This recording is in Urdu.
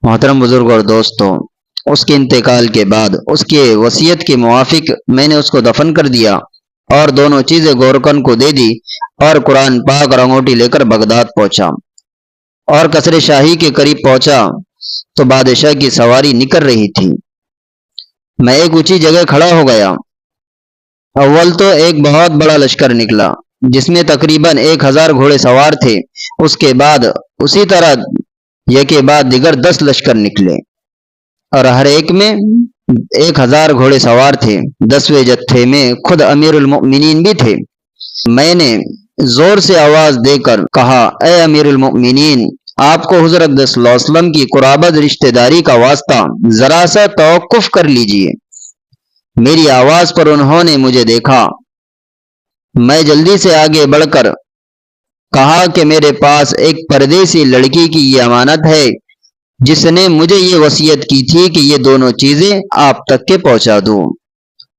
محترم بزرگ اور دوستوں، اس کے انتقال کے بعد اس کی وصیت کے موافق میں نے اس کو دفن کر دیا اور دونوں چیزیں گورکن کو دے دی اور قرآن پاک اور انگوٹھی لے کر بغداد پہنچا اور قصر شاہی کے قریب پہنچا تو بادشاہ کی سواری نکل رہی تھی۔ میں ایک اونچی جگہ کھڑا ہو گیا۔ اول تو ایک بہت بڑا لشکر نکلا جس میں تقریباً 1000 گھوڑے سوار تھے۔ اس کے بعد اسی طرح یہ کے بعد دیگر 10 لشکر نکلے اور ہر ایک میں 1000 گھوڑے سوار تھے۔ 10ویں جتھے میں خود امیر المؤمنین بھی تھے۔ میں نے زور سے آواز دے کر کہا، اے امیر المؤمنین، آپ کو حضرت صلی اللہ علیہ وسلم کی قرابت رشتہ داری کا واسطہ، ذرا سا توقف کر لیجئے۔ میری آواز پر انہوں نے مجھے دیکھا۔ میں جلدی سے آگے بڑھ کر کہا کہ میرے پاس ایک پردیسی لڑکی کی یہ امانت ہے جس نے مجھے یہ وصیت کی تھی کہ یہ دونوں چیزیں آپ تک کے پہنچا دوں۔